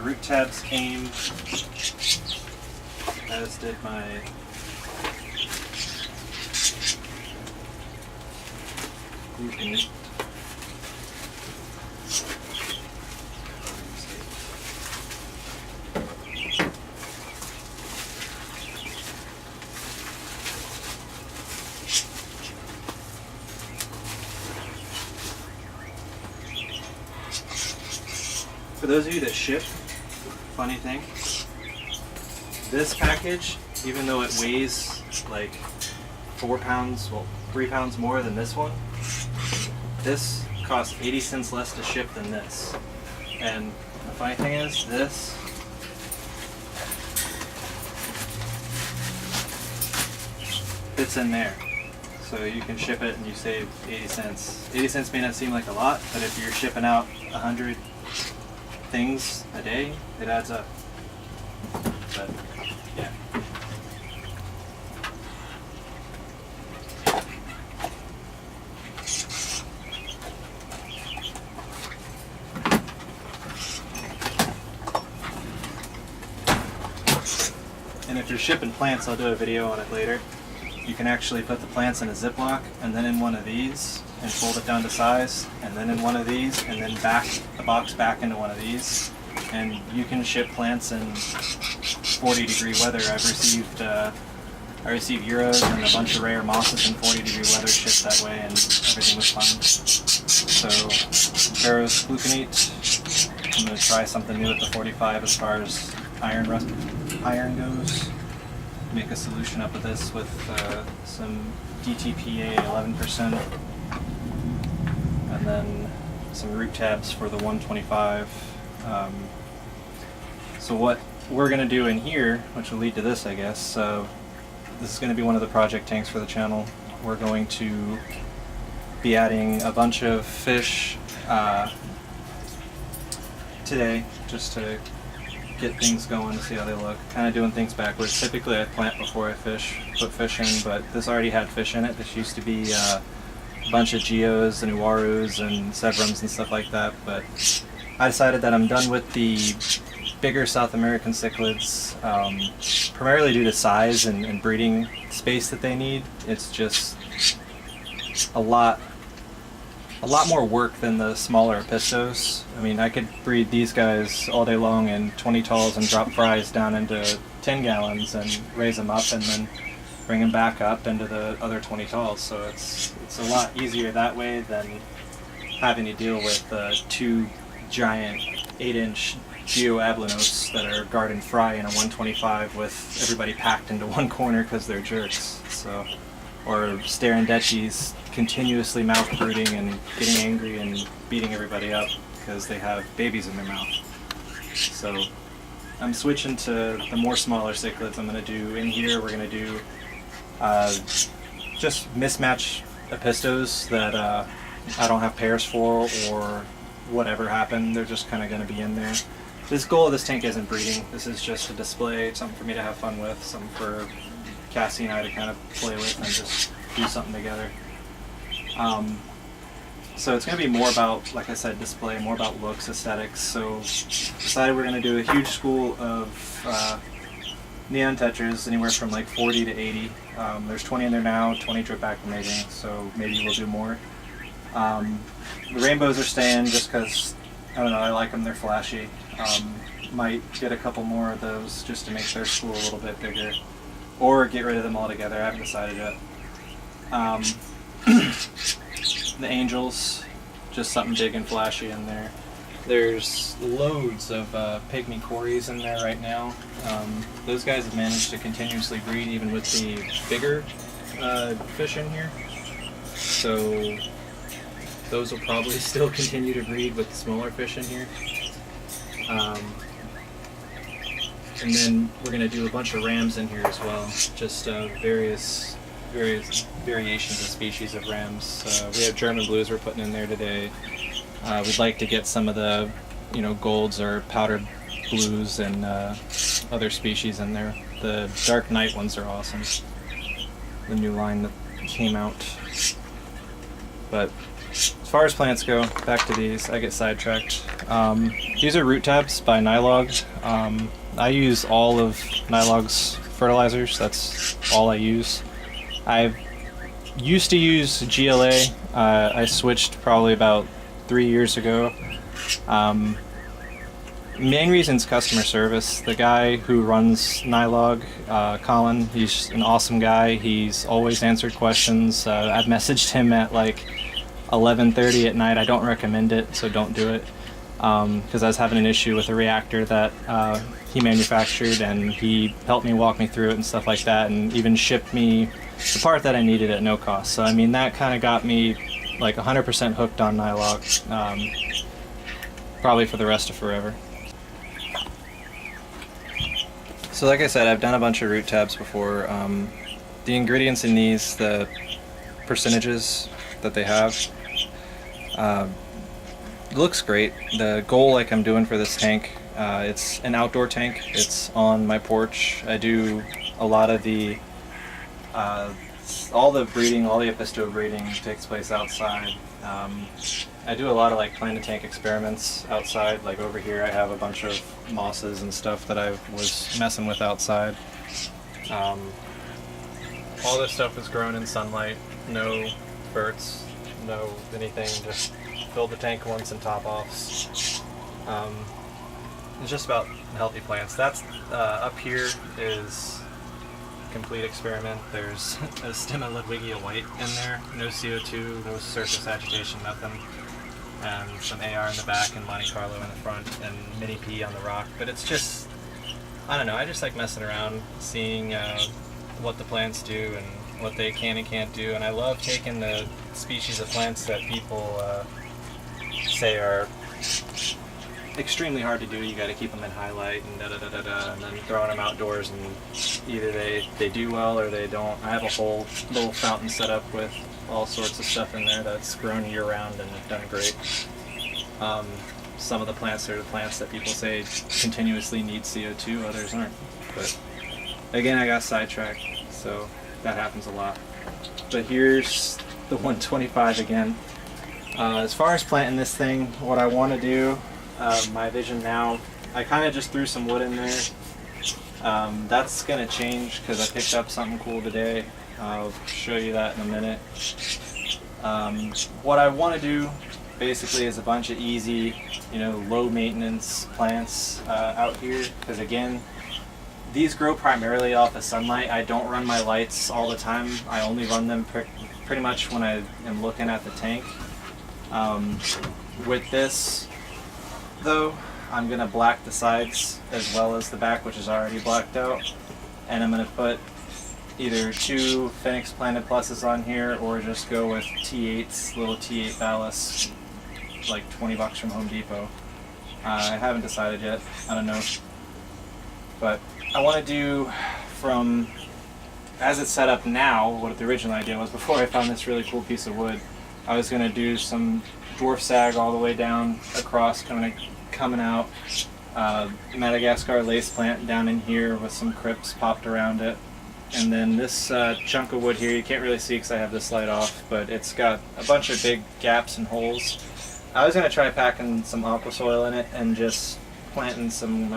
root tabs came, as did my grouping. For those of you that ship, funny thing, this package, even though it weighs like 4 pounds, well, 3 pounds more than this one, this costs 80 cents less to ship than this. And the funny thing is, this fits in there. So you can ship it and you save 80 cents. 80 cents may not seem like a lot, but if you're shipping out 100 things a day, it adds up. But yeah. And if you're shipping plants, I'll do a video on it later. You can actually put the plants in a Ziploc and then in one of these and fold it down to size, and then in one of these, and then back the box back into one of these. And you can ship plants in 40-degree weather. I received euros and a bunch of rare mosses in 40-degree weather shipped that way, and everything was fine. So, Barrow's gluconate. I'm going to try something new with the 45 as far as iron goes. Make a solution up of this with some DTPA 11%, and then some root tabs for the 125. So what we're going to do in here, which will lead to this, I guess, so this is going to be one of the project tanks for the channel. We're going to be adding a bunch of fish today, just to get things going to see how they look. Kind of doing things backwards. Typically I plant before I put fish in, but this already had fish in it. This used to be a bunch of geos and uarus and severums and stuff like that, but I decided that I'm done with the bigger South American cichlids, primarily due to size and breeding space that they need. It's just a lot more work than the smaller pistos. I mean, I could breed these guys all day long in 20 talls and drop fries down into 10 gallons and raise them up and then bring them back up into the other 20 talls. So it's a lot easier that way than having to deal with two giant 8-inch geoablanos that are garden fry in a 125 with everybody packed into one corner because they're jerks. So, or Sterindechis continuously mouth brooding and getting angry and beating everybody up because they have babies in their mouth. So I'm switching to the more smaller cichlids. I'm going to do in here, we're going to do just mismatch epistos that I don't have pairs for, or whatever happened, they're just kind of going to be in there. This goal of this tank isn't breeding. This is just a display, something for me to have fun with, something for Cassie and I to kind of play with and just do something together. So it's going to be more about, like I said, display, more about looks, aesthetics. So decided we're going to do a huge school of neon tetras, anywhere from like 40 to 80. There's 20 in there now, 20 drip acclimating, so maybe we'll do more. The rainbows are staying just because, I don't know, I like them, they're flashy. Might get a couple more of those just to make their school a little bit bigger, or get rid of them altogether. I haven't decided yet. The angels, just something big and flashy in there. There's loads of pygmy cories in there right now. Those guys have managed to continuously breed even with the bigger fish in here. So those will probably still continue to breed with the smaller fish in here. And then we're going to do a bunch of rams in here as well, just various variations of species of rams. We have German blues we're putting in there today. We'd like to get some of the, golds or powdered blues and other species in there. The dark night ones are awesome. The new line that came out. But as far as plants go, back to these, I get sidetracked. These are root tabs by Nylog. I use all of Nylog's fertilizers. That's all I use. I used to use GLA. I switched probably about 3 years ago. Main reason's customer service. The guy who runs Nylog, Colin, he's an awesome guy. He's always answered questions. I've messaged him at like 11:30 at night. I don't recommend it, so don't do it. Because I was having an issue with a reactor that he manufactured, and he helped me walk me through it and stuff like that, and even shipped me the part that I needed at no cost. So I mean, that kind of got me like 100% hooked on Nylog, probably for the rest of forever. So like I said, I've done a bunch of root tabs before. The ingredients in these, the percentages that they have, looks great. The goal, like I'm doing for this tank, it's an outdoor tank. It's on my porch. I do a lot of the, all the breeding, all the episto breeding takes place outside. I do a lot of like plant tank experiments outside. Like over here I have a bunch of mosses and stuff that I was messing with outside. All this stuff is grown in sunlight, no ferts, no anything, just fill the tank once and top offs. It's just about healthy plants. That's up here is complete experiment. There's a stem of Ludwigia white in there, no CO2, no surface agitation, nothing. And some AR in the back and Monte Carlo in the front and mini P on the rock. But it's just, I don't know, I just like messing around, seeing what the plants do and what they can and can't do. And I love taking the species of plants that people say are extremely hard to do. You got to keep them in highlight and and then throwing them outdoors, and either they do well or they don't. I have a whole little fountain set up with all sorts of stuff in there that's grown year round and have done great. Some of the plants are the plants that people say continuously need CO2, others aren't. But again, I got sidetracked, so that happens a lot. But here's the 125 again. As far as planting this thing, what I want to do, my vision now, I kind of just threw some wood in there. That's going to change because I picked up something cool today. I'll show you that in a minute. What I want to do basically is a bunch of easy, low maintenance plants out here, because again, these grow primarily off of sunlight. I don't run my lights all the time. I only run them pretty much when I am looking at the tank. With this though, I'm going to black the sides as well as the back, which is already blacked out, and I'm going to put either 2 Phoenix Planted Pluses on here or just go with T8s, little T8 ballast, like 20 bucks from Home Depot. I haven't decided yet, I don't know. But I want to do from, as it's set up now, what the original idea was before I found this really cool piece of wood. I was going to do some dwarf sag all the way down across, coming out, Madagascar lace plant down in here with some crypts popped around it. And then this chunk of wood here, you can't really see because I have this light off, but it's got a bunch of big gaps and holes. I was going to try packing some aqua soil in it and just planting some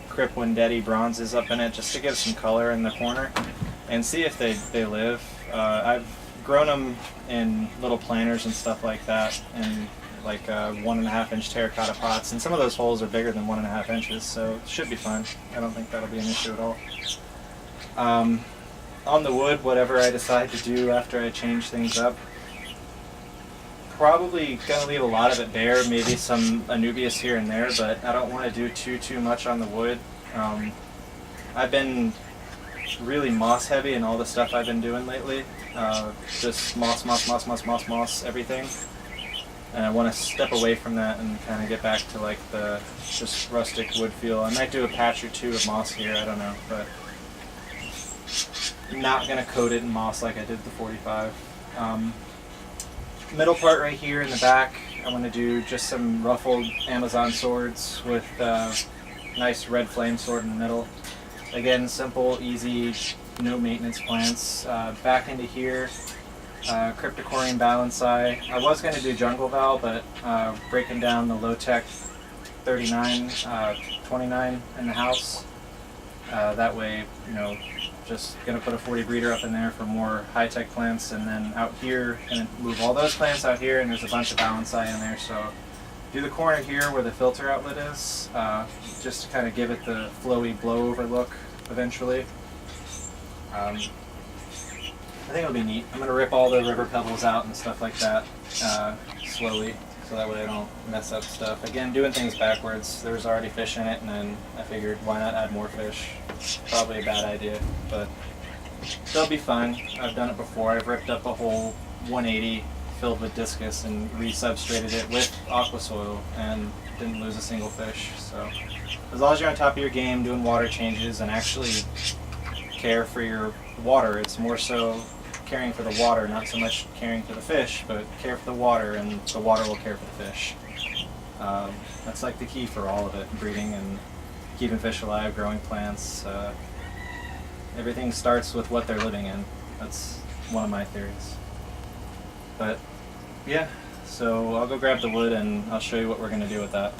Crip Wendetti bronzes up in it just to give some color in the corner and see if they live. I've grown them in little planters and stuff like that, and like 1.5 inch terracotta pots, and some of those holes are bigger than 1.5 inches, so it should be fine. I don't think that'll be an issue at all. On the wood, whatever I decide to do after I change things up, probably gonna leave a lot of it bare, maybe some Anubias here and there, but I don't want to do too much on the wood. I've been really moss heavy in all the stuff I've been doing lately. Just moss, everything. And I want to step away from that and kind of get back to like the just rustic wood feel. I might do a patch or 2 of moss here, I don't know, but not going to coat it in moss like I did the 45. Middle part right here in the back, I want to do just some ruffled Amazon swords with nice red flame sword in the middle. Again, simple, easy, no maintenance plants. Back into here, cryptocorin balancei. I was going to do jungle val, but breaking down the low-tech 39, 29 in the house. That way, you know, just going to put a 40 breeder up in there for more high-tech plants, and then out here, going to move all those plants out here, and there's a bunch of balancei in there. So do the corner here where the filter outlet is, just to kind of give it the flowy blowover look eventually. I think it'll be neat. I'm going to rip all the river pebbles out and stuff like that slowly, so that way I don't mess up stuff. Again, doing things backwards. There was already fish in it, and then I figured why not add more fish. Probably a bad idea, but they'll be fine. I've done it before. I've ripped up a whole 180 filled with discus and resubstrated it with aqua soil and didn't lose a single fish. So as long as you're on top of your game, doing water changes, and actually care for your water, it's more so caring for the water, not so much caring for the fish, but care for the water, and the water will care for the fish. That's like the key for all of it, breeding and keeping fish alive, growing plants. Everything starts with what they're living in. That's one of my theories. But yeah, so I'll go grab the wood and I'll show you what we're going to do with that.